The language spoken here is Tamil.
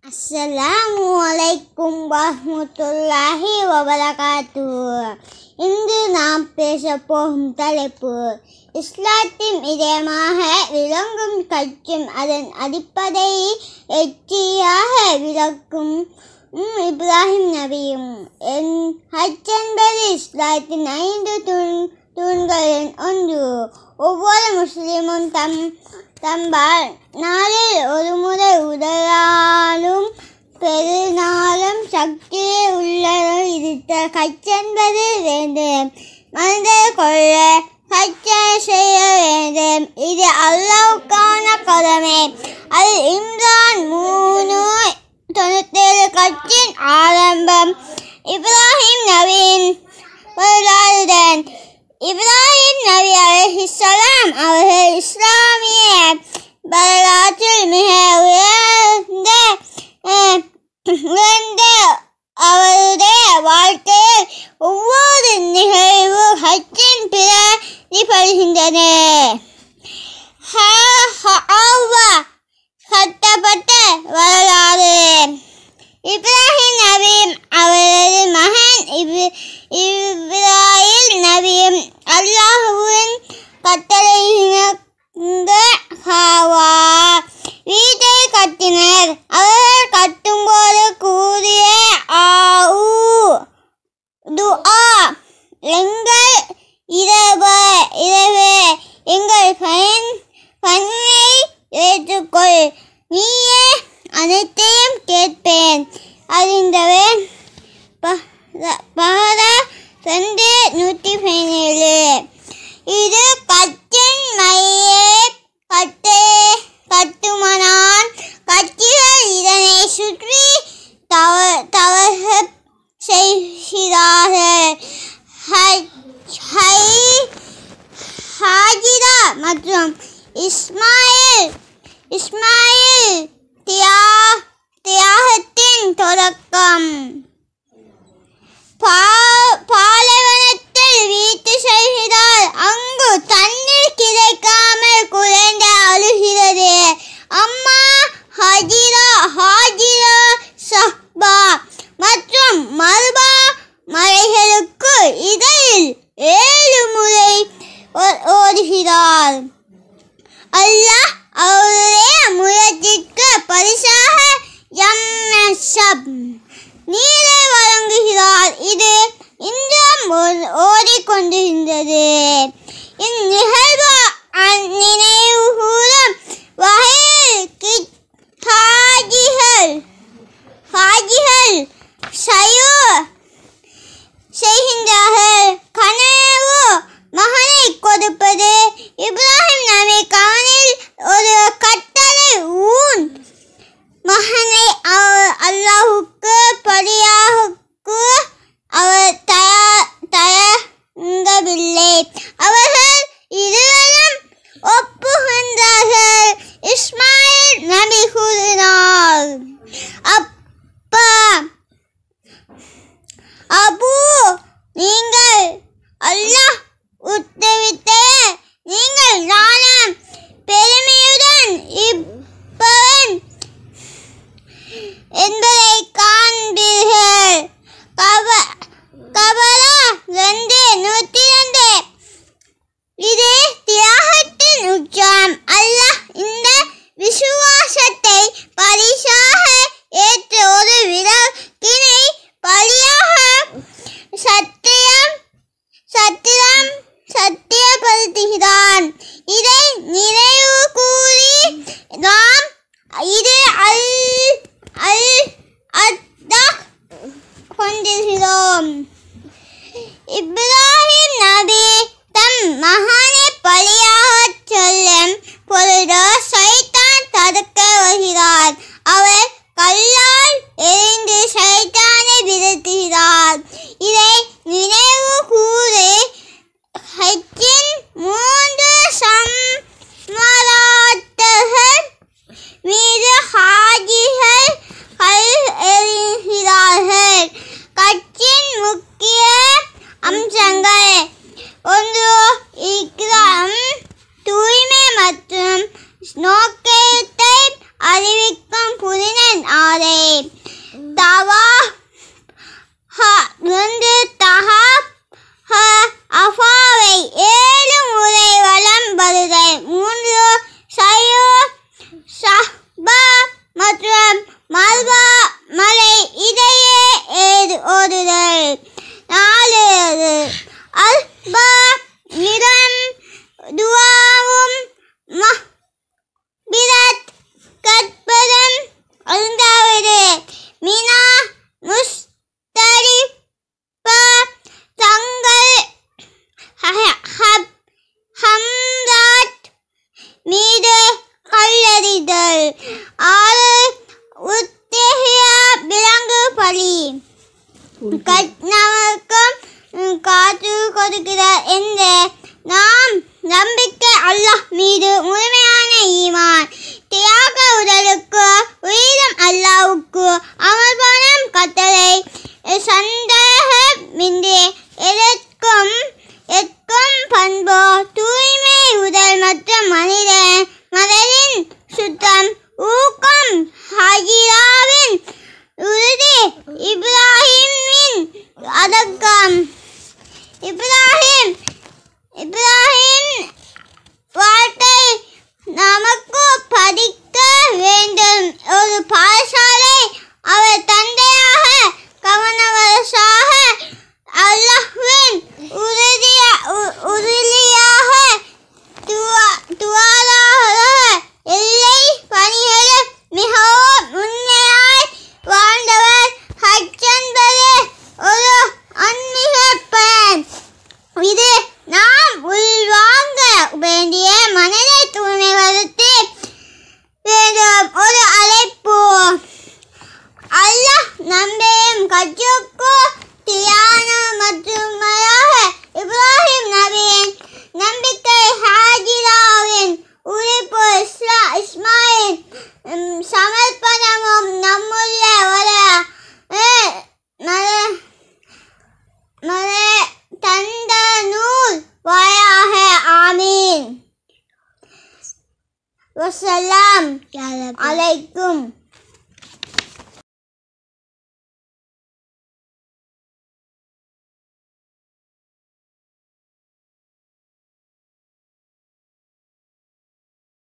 அஸ்ஸலாமுஅலைக்கும் வரஹ்மத்துல்லாஹி வபரகாத்துஹு. இன்று நாம் பேசப் போகும் தலைப்பு இஸ்லாத்தின் இதயமாக விளங்கும் கட்சியும் அதன் அடிப்படை எச்சியாக விளக்கும் இப்ராஹிம் நபியும். ஹஜ் என்பது இஸ்லாத்தின் 5 தூண்களில் ஒன்று. ஒவ்வொரு முஸ்லிமும் தம் நாளில் ஒரு முறை உடலாலும் பெருநாளும் சக்தியை உள்ளதும் இருத்த ஹஜ் என்பது வேண்டும். மனிதர் கொள்ள ஹஜ் செய்ய வேண்டும். இது அல்லாஹ்வுக்கான கடமை. அது இம்ரான் 3:97 கட்சியின் ஆரம்பம். இப்ராஹிம் நபியின் வரலாறுடன். இப்ராஹிம் நபி அலைஹிஸ்ஸலாம் அவர்கள் இஸ்லாமிய வரலாற்றில் மிக உயர்ந்த அவருடைய வாழ்க்கையில் ஒவ்வொரு நிகழ்வு ஹஜ்ஜின் பிரதிபலிக்கின்றன. கட்டப்பட்ட வரலாறு. இப்ராஹிம் நபியும் அவரது மகன் இஸ்மாயில் நபியும் அல்லாஹ்வின் கட்டளையிணங்க வீட்டை கட்டினர். அவர்கள் கட்டும்போது கூறிய துஆ, எங்கள் இரவே எங்கள் கண்ணை ஏற்றுக்கொள், நீயே அனைத்தையும் கேட்பேன் அறிந்தவன். பஹரா 2:117. இது கட்சியின் மையை கட்டுமானால் கட்சிகள் இதனை சுற்றி தவறு செய்கிறார்கள். ஹாஜிரா மற்றும் இஸ்மாயில் தியாகத்தின் தொடக்கம். பாலைவனத்தில் வீட்டு செல்கிறார். அங்கு தண்ணீர் கிடைக்காமல் குழந்தை அழுகிறது. அம்மா ஹாஜிரா சஹ்பா மற்றும் மர்வா மலைகளுக்கு இடையில் 7 முறை ஓடுகிறார். அல்லாஹ் அவருடைய முயற்சிக்கு பரிசாக நீரை வழங்குகிறார். இது இன்றும் ஓடிக்கொண்டிருந்தது. இந்நிகழ்வு நினைவுகூரும் வகையில் ஹாஜிகள் செய்கின்றார்கள். கனவு மகனை கொடுப்பது. இப்ராஹிம் நபி கவனில் ஒரு கட்டளை மகனை அல்லாஹ்வுக்கு பலியாக்கு அவர் தயங்கவில்லை. அவர்கள் இருவரும் ஒப்புகின்றார்கள். இஸ்மாயில் நபி கூறினார், அபு, நீங்கள் அல்லாஹ் உத்தரவிட்ட நீங்கள் நானும் பெருமையுடன் இருப்பவன் என்பதை காண்பீர்கள். கபரா 2:102. இது தியாகத்தின் உச்சம். அல்லாஹ் இந்த விசுவாசத்தை பரிசாக ஏற்று ஒரு விளக்கினை பலியாக சத்தியப்படுத்துகிறான். இதை நினைவு கூறி நாம் இது கொண்டிருக்கிறோம். இப்ராஹிம் நபி தம் மகனை பலியாகச் சொல்லும் பொழுது சைத்தான் தடுக்க வருகிறார். அவர் கல்லால் எறிந்து சைத்தானை விரட்டுகிறார். இதை நினைவு கூறி ஹஜ்ஜின் 3 சம்மாராத்தர்கள் மீது ஹாஜிகள் கல் எறிகிறார்கள். கட்சியின் முக்கிய அம்சங்கள். 1. இக்ராம் அல்லாஹ் மீது முழுமையான ஈமான். தியாக உடலுக்கு உயிரும் அல்லாஹ்வுக்கு அமர்படும் கட்டளை. சந்தேகமின்றி எதற்கும் பண்பு தூய்மை உடல் மற்றும் மனதின் சுத்தம் ஊக்கம் ஹஜிராவின் உறுதி இப்ராஹிமின் அடக்கம். இப்ராஹிம் வாழ்க்கை நமக்கு படிக்க வேண்டும். ஒரு பாடசாலை அவர் தந்தையாக கவனவரசாக அல்லாஹ்வின் உறுதியாக துவாராக எல்லை பணிகளில் மிகவும் உண்மையாய் வாழ்ந்தவர். ஹஜ் என்பது ஒரு ஆன்மீக பயன். இது நாம் உள்வாங்க வேண்டிய மனதை தூய்மைப்படுத்தி வேண்டும் ஒரு அழைப்பு. அல்லாஹ் நம்பியும் கற்றுக்கு தியானம் மற்றுமையாக இப்ராஹிம் நபியின் நம்பிக்கை ஹாஜிராவின் உழைப்பு இஸ்மாயில் சமர்ப்பணமும் நம்முள்ள ஒரு தந்த நூல் வாயாக. ஆமீன். வஸ்ஸலாம் அலைக்கும்.